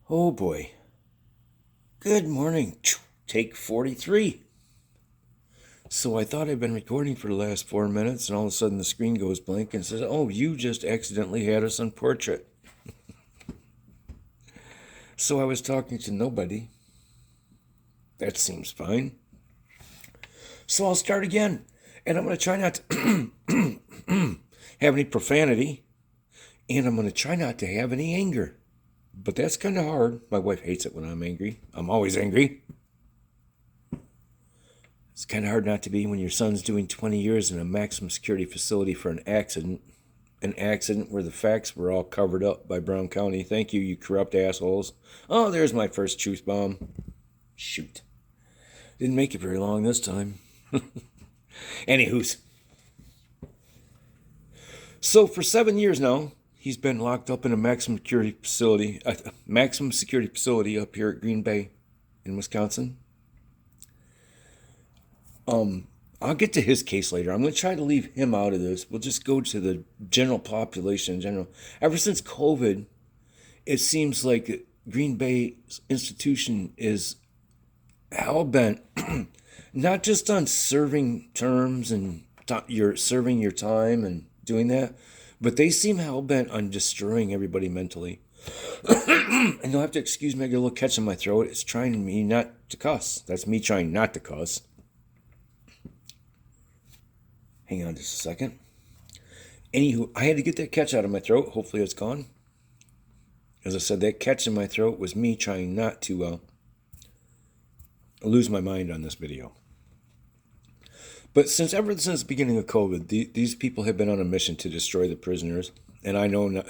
Oh boy. Good morning. Take 43. So I thought I'd been recording for the last 4 minutes, and all of a sudden the screen goes blank and says, "Oh, you just accidentally had us on portrait." So I was talking to nobody. That seems fine. So I'll start again. And I'm going to try not to have any profanity. And I'm going to try not to have any anger. But that's kind of hard. My wife hates it when I'm angry. I'm always angry. It's kind of hard not to be when your son's doing 20 years in a maximum security facility for an accident. An accident where the facts were all covered up by Brown County. Thank you, you corrupt assholes. Oh, there's my first truth bomb. Shoot. Didn't make it very long this time. Anywho's. So for 7 years now, he's been locked up in a maximum security facility up here at Green Bay in Wisconsin. I'll get to his case later. I'm going to try to leave him out of this. We'll just go to the general population in general. Ever since COVID, it seems like Green Bay institution is hell-bent not just on serving terms and you're serving your time and doing that, but they seem hell-bent on destroying everybody mentally. And you'll have to excuse me, I get a little catch in my throat. It's trying me not to cuss. That's me trying not to cuss. Hang on just a second. Anywho, I had to get that catch out of my throat. Hopefully it's gone. As I said, that catch in my throat was me trying not to lose my mind on this video. But ever since the beginning of COVID, these people have been on a mission to destroy the prisoners. And I know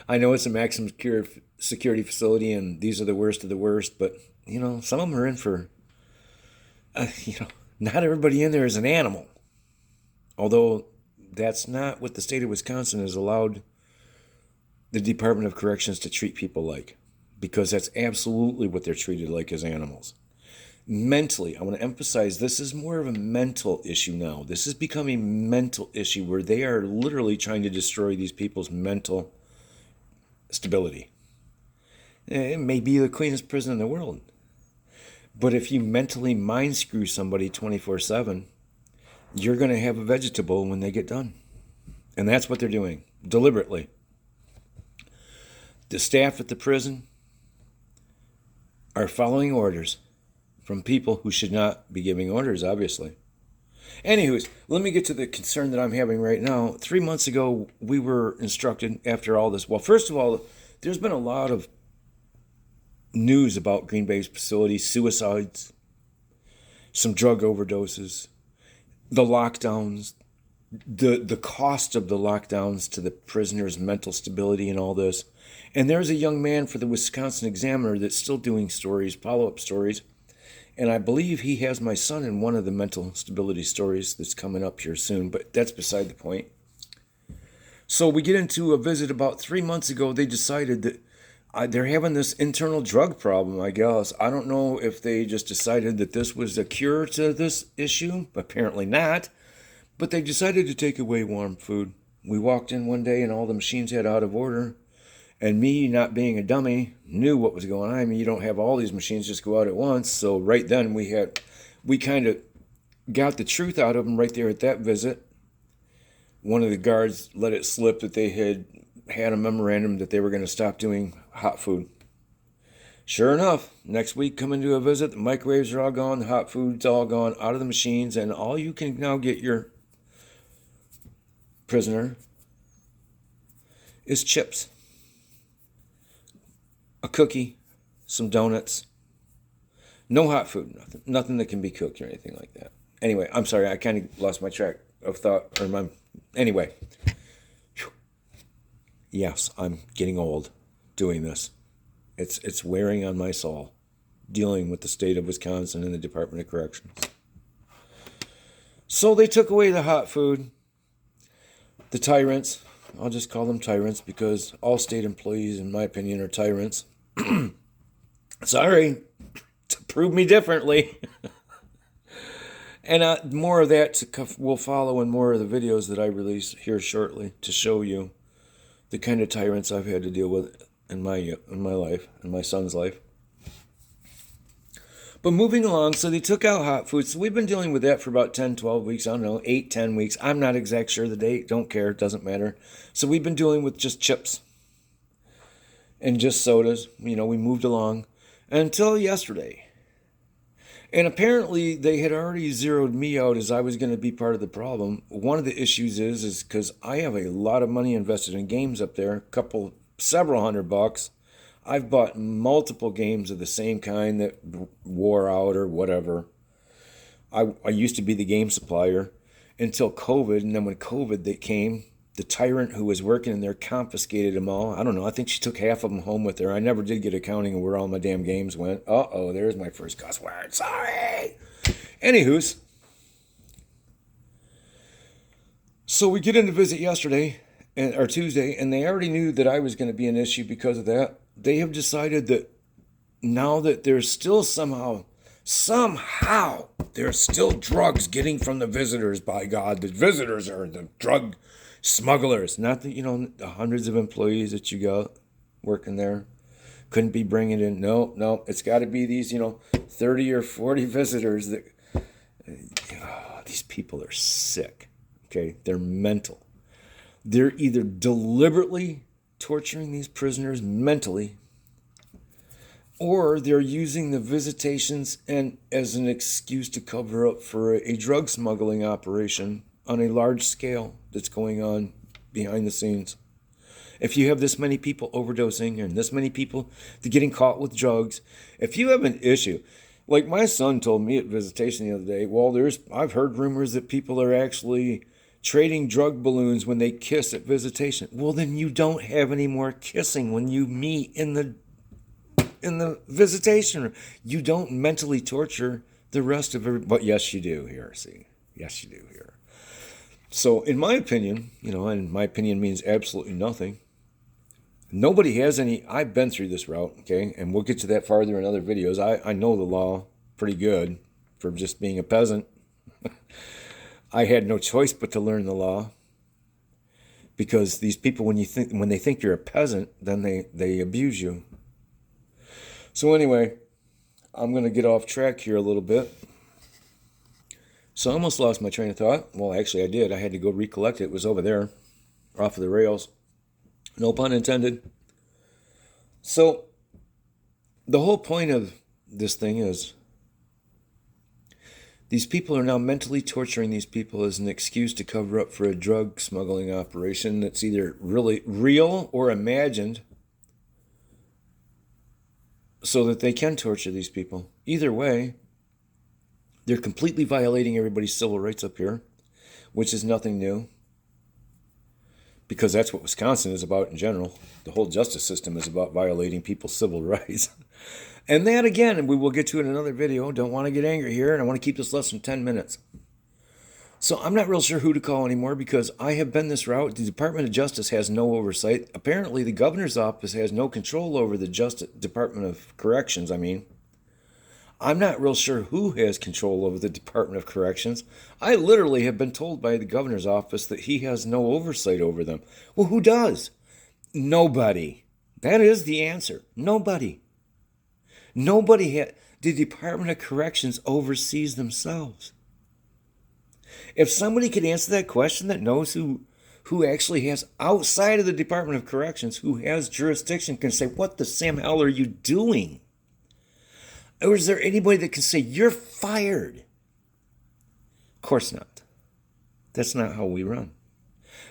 I know it's a maximum security facility, and these are the worst of the worst. But some of them are in for. Not everybody in there is an animal. Although that's not what the state of Wisconsin has allowed the Department of Corrections to treat people like, because that's absolutely what they're treated like, as animals. Mentally, I want to emphasize this is more of a mental issue now. This is becoming a mental issue where they are literally trying to destroy these people's mental stability. It may be the cleanest prison in the world, but if you mentally mind screw somebody 24/7, you're going to have a vegetable when they get done. And that's what they're doing, deliberately. The staff at the prison are following orders from people who should not be giving orders, obviously. Anywho's, let me get to the concern that I'm having right now. 3 months ago, we were instructed after all this. Well, first of all, there's been a lot of news about Green Bay's facility, suicides, some drug overdoses, the lockdowns, the cost of the lockdowns to the prisoners' mental stability and all this. And there's a young man for the Wisconsin Examiner that's still doing stories, follow-up stories. And I believe he has my son in one of the mental stability stories that's coming up here soon, but that's beside the point. So we get into a visit about 3 months ago. They decided that they're having this internal drug problem, I guess. I don't know if they just decided that this was a cure to this issue. Apparently not. But they decided to take away warm food. We walked in one day and all the machines had out of order. And me, not being a dummy, knew what was going on. I mean, you don't have all these machines just go out at once. So right then we kind of got the truth out of them right there at that visit. One of the guards let it slip that they had a memorandum that they were going to stop doing hot food. Sure enough, next week come into a visit, the microwaves are all gone, the hot food's all gone out of the machines, and all you can now get your prisoner is chips, a cookie, some donuts, no hot food, nothing that can be cooked or anything like that. Anyway, I'm sorry, I kind of lost my track of thought, anyway. Yes, I'm getting old doing this. It's wearing on my soul, dealing with the state of Wisconsin and the Department of Corrections. So they took away the hot food. The tyrants, I'll just call them tyrants because all state employees, in my opinion, are tyrants. Sorry to prove me differently. And more of that will follow in more of the videos that I release here shortly to show you the kind of tyrants I've had to deal with in my life, in my son's life. But moving along, so they took out hot food. So we've been dealing with that for about 10, 12 weeks. I don't know, 8, 10 weeks. I'm not exact sure the date. Don't care. It doesn't matter. So we've been dealing with just chips and just sodas. We moved along until yesterday. And apparently they had already zeroed me out as I was going to be part of the problem. One of the issues is because I have a lot of money invested in games up there, several $100. I've bought multiple games of the same kind that wore out or whatever. I used to be the game supplier until COVID, and then when COVID came, the tyrant who was working in there confiscated them all. I don't know. I think she took half of them home with her. I never did get accounting of where all my damn games went. Uh-oh, there's my first cuss word. Sorry. Anywho's. So we get in to visit yesterday, or Tuesday, and they already knew that I was going to be an issue because of that. They have decided that now that there's still somehow, there's still drugs getting from the visitors, by God. The visitors are the drug smugglers, not the hundreds of employees that you got working there. Couldn't be bringing in, no, it's got to be these, 30 or 40 visitors that, these people are sick, okay? They're mental. They're either deliberately torturing these prisoners mentally, or they're using the visitations and as an excuse to cover up for a drug smuggling operation on a large scale that's going on behind the scenes. If you have this many people overdosing and this many people getting caught with drugs, if you have an issue, like my son told me at visitation the other day, well, I've heard rumors that people are actually trading drug balloons when they kiss at visitation. Well, then you don't have any more kissing when you meet in the visitation room. You don't mentally torture the rest of everybody. But yes, you do here. See, yes, you do here. So in my opinion, and my opinion means absolutely nothing. Nobody has any. I've been through this route, okay, and we'll get to that farther in other videos. I know the law pretty good for just being a peasant. I had no choice but to learn the law, because these people, when they think you're a peasant, then they abuse you. So anyway, I'm going to get off track here a little bit. So I almost lost my train of thought. Well, actually I did. I had to go recollect it. It was over there, off of the rails. No pun intended. So the whole point of this thing is, these people are now mentally torturing these people as an excuse to cover up for a drug smuggling operation that's either really real or imagined, so that they can torture these people. Either way, they're completely violating everybody's civil rights up here, which is nothing new, because that's what Wisconsin is about in general. The whole justice system is about violating people's civil rights. And that, again, and we will get to it in another video. Don't want to get angry here, and I want to keep this less than 10 minutes. So I'm not real sure who to call anymore, because I have been this route. The Department of Justice has no oversight. Apparently, the governor's office has no control over the Department of Corrections, I'm not real sure who has control over the Department of Corrections. I literally have been told by the governor's office that he has no oversight over them. Well, who does? Nobody. That is the answer. Nobody. The Department of Corrections oversees themselves. If somebody could answer that question, that knows who actually has, outside of the Department of Corrections, who has jurisdiction, can say, what the Sam hell are you doing? Or is there anybody that can say, you're fired? Of course not. That's not how we run.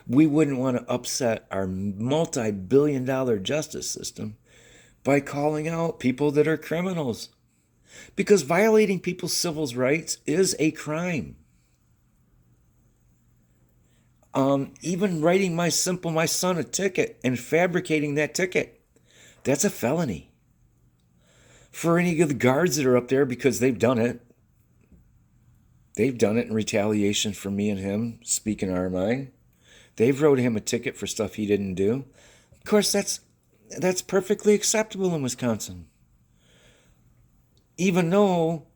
We wouldn't want to upset our multi-billion-dollar justice system by calling out people that are criminals. Because violating people's civil rights is a crime. Even writing my son a ticket and fabricating that ticket, that's a felony. For any of the guards that are up there, because they've done it. They've done it in retaliation for me and him speaking our mind. They've wrote him a ticket for stuff he didn't do. Of course, that's perfectly acceptable in Wisconsin. Even though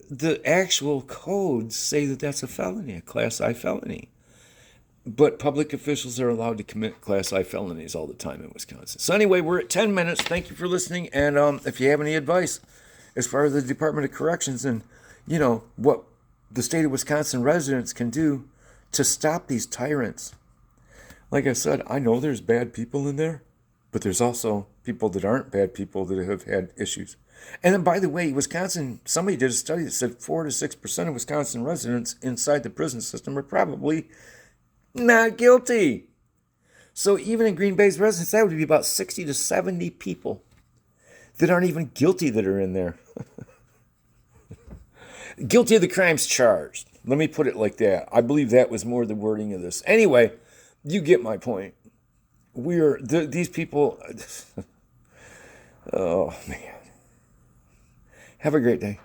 the actual codes say that that's a felony, a Class I felony. But public officials are allowed to commit Class I felonies all the time in Wisconsin. So anyway, we're at 10 minutes. Thank you for listening. And if you have any advice as far as the Department of Corrections and, what the state of Wisconsin residents can do to stop these tyrants. Like I said, I know there's bad people in there, but there's also people that aren't bad people that have had issues. And then, by the way, Wisconsin, somebody did a study that said 4 to 6% of Wisconsin residents inside the prison system are probably not guilty. So even in Green Bay's residents, that would be about 60 to 70 people that aren't even guilty that are in there. Guilty of the crimes charged. Let me put it like that. I believe that was more the wording of this. Anyway, you get my point. These people. Oh, man. Have a great day.